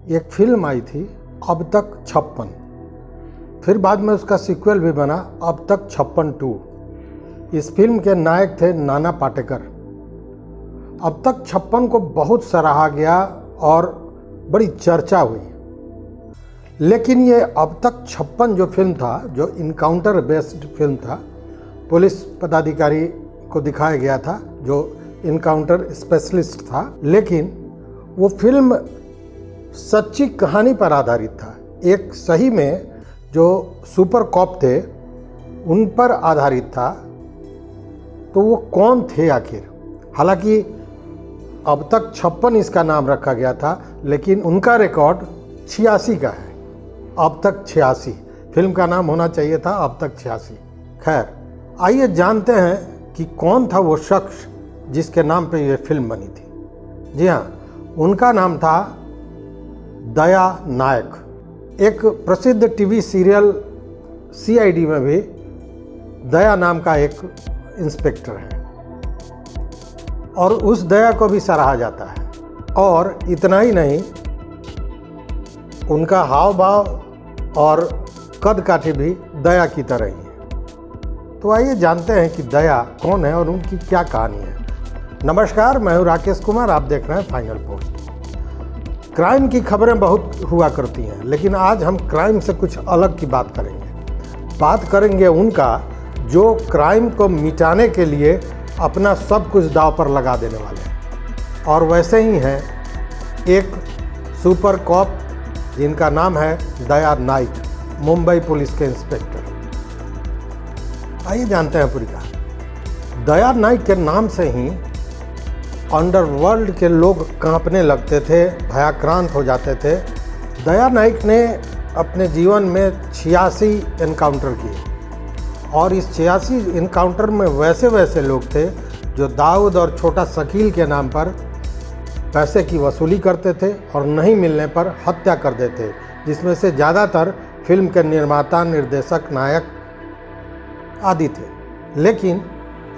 एक फिल्म आई थी अब तक 56, फिर बाद में उसका सीक्वल भी बना अब तक 56-2। इस फिल्म के नायक थे नाना पाटेकर। अब तक 56 को बहुत सराहा गया और बड़ी चर्चा हुई, लेकिन ये अब तक 56 जो फिल्म था, जो इनकाउंटर बेस्ड फिल्म था, पुलिस पदाधिकारी को दिखाया गया था जो इनकाउंटर स्पेशलिस्ट था, लेकिन वो फिल्म सच्ची कहानी पर आधारित था। एक सही में जो सुपर कॉप थे उन पर आधारित था। तो वो कौन थे आखिर? हालांकि अब तक 56 इसका नाम रखा गया था, लेकिन उनका रिकॉर्ड 86 का है। अब तक 86 फिल्म का नाम होना चाहिए था, अब तक 86। खैर, आइए जानते हैं कि कौन था वो शख्स जिसके नाम पे ये फिल्म बनी थी। जी हाँ, उनका नाम था दया नायक। एक प्रसिद्ध टीवी सीरियल CID में भी दया नाम का एक इंस्पेक्टर है और उस दया को भी सराहा जाता है। और इतना ही नहीं, उनका हाव भाव और कद काठी भी दया की तरह ही है। तो आइए जानते हैं कि दया कौन है और उनकी क्या कहानी है। नमस्कार, मैं हूं राकेश कुमार, आप देख रहे हैं फाइनल पोस्ट। क्राइम की खबरें बहुत हुआ करती हैं, लेकिन आज हम क्राइम से कुछ अलग की बात करेंगे। बात करेंगे उनका जो क्राइम को मिटाने के लिए अपना सब कुछ दांव पर लगा देने वाले हैं। और वैसे ही हैं एक सुपर कॉप जिनका नाम है दया नाइक, मुंबई पुलिस के इंस्पेक्टर। आइए जानते हैं पूरी कहानी। दया नाइक के नाम से ही अंडरवर्ल्ड के लोग कांपने लगते थे, भयाक्रांत हो जाते थे। दया नाइक ने अपने जीवन में 86 एनकाउंटर किए और इस 86 एनकाउंटर में वैसे लोग थे जो दाऊद और छोटा शकील के नाम पर पैसे की वसूली करते थे और नहीं मिलने पर हत्या कर देते, जिसमें से ज़्यादातर फिल्म के निर्माता, निर्देशक, नायक आदि थे। लेकिन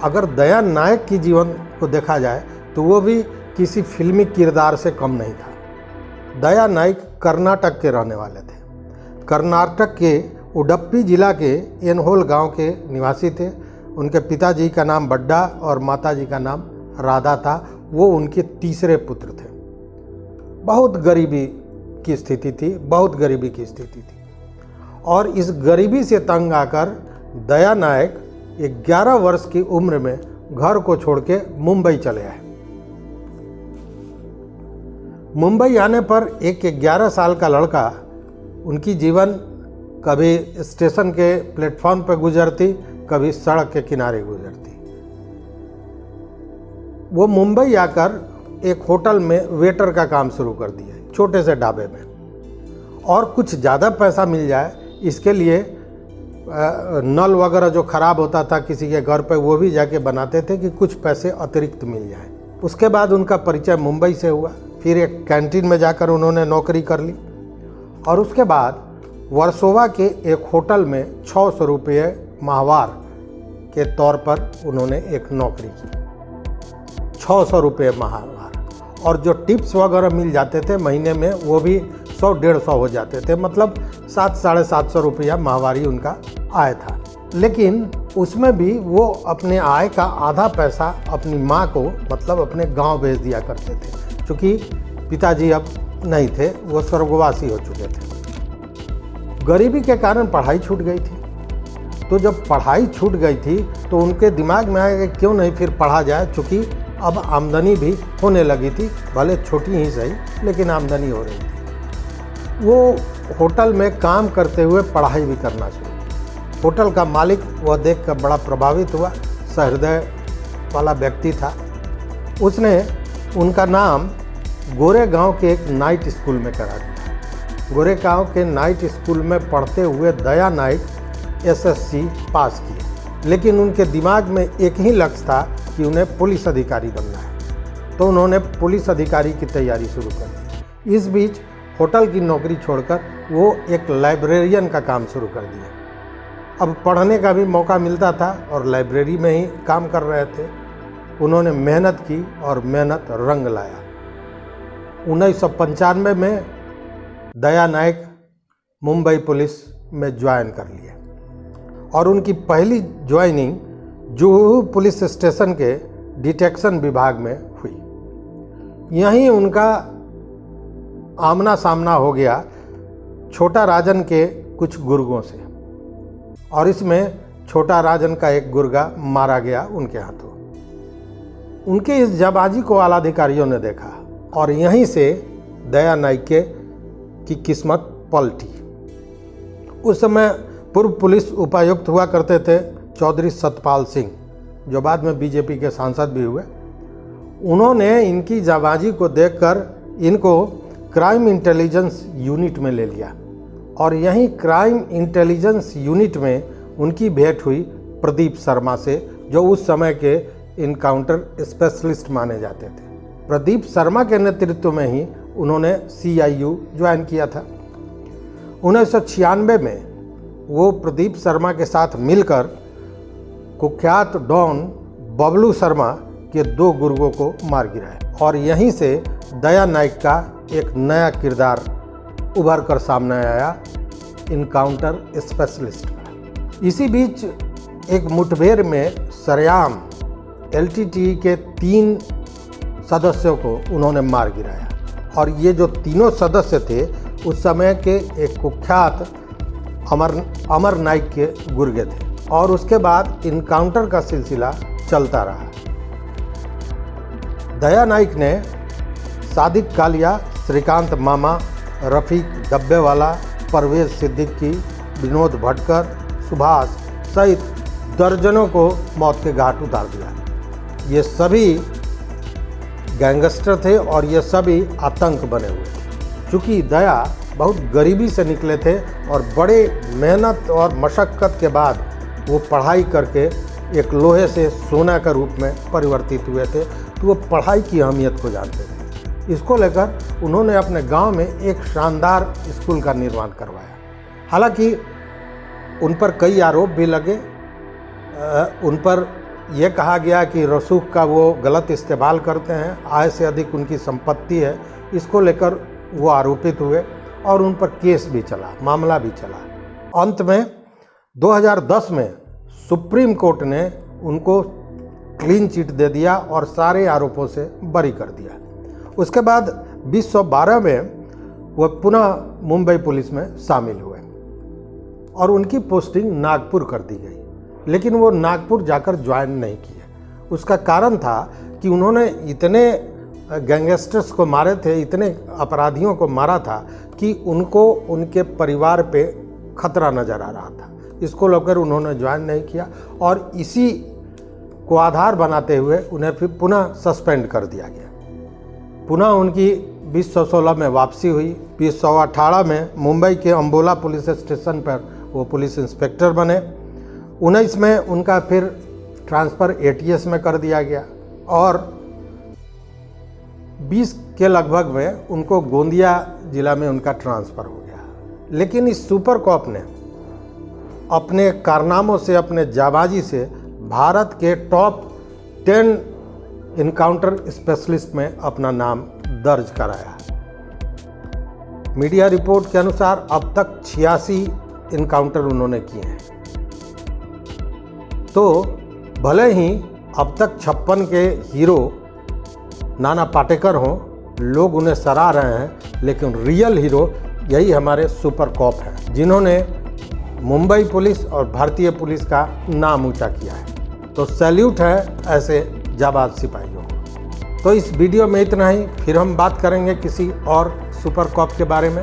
अगर दया नायक की जीवन को देखा जाए तो वो भी किसी फिल्मी किरदार से कम नहीं था। दया नाइक कर्नाटक के रहने वाले थे। कर्नाटक के उडुपी जिला के एनहोल गांव के निवासी थे। उनके पिताजी का नाम बड्डा और माताजी का नाम राधा था। वो उनके तीसरे पुत्र थे। बहुत गरीबी की स्थिति थी और इस गरीबी से तंग आकर दया नायक 11 वर्ष की उम्र में घर को छोड़ के मुंबई चले आए। मुंबई आने पर एक 11 साल का लड़का, उनकी जीवन कभी स्टेशन के प्लेटफॉर्म पर गुजरती, कभी सड़क के किनारे गुजरती। वो मुंबई आकर एक होटल में वेटर का काम शुरू कर दिया, छोटे से ढाबे में। और कुछ ज़्यादा पैसा मिल जाए इसके लिए नल वगैरह जो ख़राब होता था किसी के घर पे, वो भी जाके बनाते थे कि कुछ पैसे अतिरिक्त मिल जाए। उसके बाद उनका परिचय मुंबई से हुआ। फिर एक कैंटीन में जाकर उन्होंने नौकरी कर ली और उसके बाद वर्सोवा के एक होटल में 600 रुपये माहवार के तौर पर उन्होंने एक नौकरी की। 600 रुपये माहवार, और जो टिप्स वगैरह मिल जाते थे महीने में, वो भी 100-150 हो जाते थे। मतलब 700-750 रुपया माहवारी उनका आय था। लेकिन उसमें भी वो अपने आय का आधा पैसा अपनी माँ को, मतलब अपने गांव भेज दिया करते थे, क्योंकि पिताजी अब नहीं थे, वो स्वर्गवासी हो चुके थे। गरीबी के कारण पढ़ाई छूट गई थी। तो जब पढ़ाई छूट गई थी तो उनके दिमाग में आया कि क्यों नहीं फिर पढ़ा जाए, क्योंकि अब आमदनी भी होने लगी थी, भले छोटी ही सही, लेकिन आमदनी हो रही थी। वो होटल में काम करते हुए पढ़ाई भी करना शुरू। होटल का मालिक वह देखकर बड़ा प्रभावित हुआ, सहृदय वाला व्यक्ति था। उसने उनका नाम गोरेगांव के एक नाइट स्कूल में करा दिया। गोरेगांव के नाइट स्कूल में पढ़ते हुए दया नाइक SSC पास किए, लेकिन उनके दिमाग में एक ही लक्ष्य था कि उन्हें पुलिस अधिकारी बनना है। तो उन्होंने पुलिस अधिकारी की तैयारी शुरू कर दी। इस बीच होटल की नौकरी छोड़कर वो एक लाइब्रेरियन का काम शुरू कर दिया। अब पढ़ने का भी मौका मिलता था और लाइब्रेरी में ही काम कर रहे थे। उन्होंने मेहनत की और मेहनत रंग लाया। 1995 में दया नायक मुंबई पुलिस में ज्वाइन कर लिए और उनकी पहली ज्वाइनिंग जुहू पुलिस स्टेशन के डिटेक्शन विभाग में हुई। यहीं उनका आमना सामना हो गया छोटा राजन के कुछ गुर्गों से और इसमें छोटा राजन का एक गुर्गा मारा गया उनके हाथों। उनके इस जाबाजी को आला अधिकारियों ने देखा और यहीं से दया नायक की किस्मत पलटी। उस समय पूर्व पुलिस उपायुक्त हुआ करते थे चौधरी सतपाल सिंह, जो बाद में बीजेपी के सांसद भी हुए। उन्होंने इनकी जाबाजी को देखकर इनको क्राइम इंटेलिजेंस यूनिट में ले लिया और यहीं क्राइम इंटेलिजेंस यूनिट में उनकी भेंट हुई प्रदीप शर्मा से, जो उस समय के इनकाउंटर स्पेशलिस्ट माने जाते थे। प्रदीप शर्मा के नेतृत्व में ही उन्होंने CIU ज्वाइन किया था। 1996 में वो प्रदीप शर्मा के साथ मिलकर कुख्यात डॉन बबलू शर्मा के 2 गुर्गों को मार गिराए और यहीं से दया नायक का एक नया किरदार उभर कर सामने आया इनकाउंटर स्पेशलिस्ट का। इसी बीच एक मुठभेड़ में सरेआम LTTE के 3 सदस्यों को उन्होंने मार गिराया और ये जो तीनों सदस्य थे उस समय के एक कुख्यात अमर नायक के गुर्गे थे और उसके बाद इनकाउंटर का सिलसिला चलता रहा। दया नायक ने सादिक कालिया, श्रीकांत मामा, रफीक डब्बेवाला, परवेज सिद्दीकी, विनोद भटकर, सुभाष सहित दर्जनों को मौत के घाट उतार दिया। ये सभी गैंगस्टर थे और ये सभी आतंक बने हुए थे। चूँकि दया बहुत गरीबी से निकले थे और बड़े मेहनत और मशक्क़त के बाद वो पढ़ाई करके एक लोहे से सोना के रूप में परिवर्तित हुए थे, तो वो पढ़ाई की अहमियत को जानते थे। इसको लेकर उन्होंने अपने गांव में एक शानदार स्कूल का निर्माण करवाया। हालांकि उन पर कई आरोप भी लगे। उन पर यह कहा गया कि रसूख का वो गलत इस्तेमाल करते हैं, आय से अधिक उनकी संपत्ति है। इसको लेकर वो आरोपित हुए और उन पर केस भी चला, मामला भी चला। अंत में 2010 में सुप्रीम कोर्ट ने उनको क्लीन चिट दे दिया और सारे आरोपों से बरी कर दिया। उसके बाद 2012 में वह पुनः मुंबई पुलिस में शामिल हुए और उनकी पोस्टिंग नागपुर कर दी गई, लेकिन वो नागपुर जाकर ज्वाइन नहीं किए। उसका कारण था कि उन्होंने इतने गैंगस्टर्स को मारे थे, इतने अपराधियों को मारा था कि उनको उनके परिवार पे खतरा नज़र आ रहा था। इसको लेकर उन्होंने ज्वाइन नहीं किया और इसी को आधार बनाते हुए उन्हें फिर पुनः सस्पेंड कर दिया गया। पुनः उनकी 2016 में वापसी हुई। 2018 में मुंबई के अंबोला पुलिस स्टेशन पर वो पुलिस इंस्पेक्टर बने। 19 में उनका फिर ट्रांसफ़र ATS में कर दिया गया और 20 के लगभग में उनको गोंदिया ज़िला में उनका ट्रांसफ़र हो गया। लेकिन इस सुपर कॉप ने अपने कारनामों से, अपने जाबाजी से भारत के टॉप 10 इनकाउंटर स्पेशलिस्ट में अपना नाम दर्ज कराया। मीडिया रिपोर्ट के अनुसार अब तक 86 इनकाउंटर उन्होंने किए हैं। तो भले ही अब तक 56 के हीरो नाना पाटेकर हों, लोग उन्हें सराह रहे हैं, लेकिन रियल हीरो यही हमारे सुपर कॉप हैं, जिन्होंने मुंबई पुलिस और भारतीय पुलिस का नाम ऊंचा किया है। तो सैल्यूट है ऐसे जाबाज सिपाहियों को। तो इस वीडियो में इतना ही, फिर हम बात करेंगे किसी और सुपर कॉप के बारे में।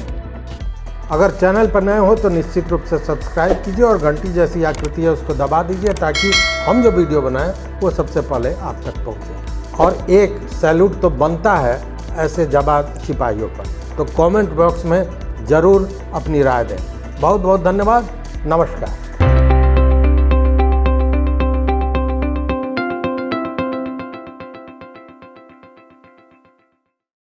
अगर चैनल पर नए हो तो निश्चित रूप से सब्सक्राइब कीजिए और घंटी जैसी आकृति है उसको दबा दीजिए, ताकि हम जो वीडियो बनाएं वो सबसे पहले आप तक पहुंचे। और एक सैल्यूट तो बनता है ऐसे जाबाज सिपाहियों पर। तो कमेंट बॉक्स में ज़रूर अपनी राय दें। बहुत बहुत धन्यवाद। नमस्कार।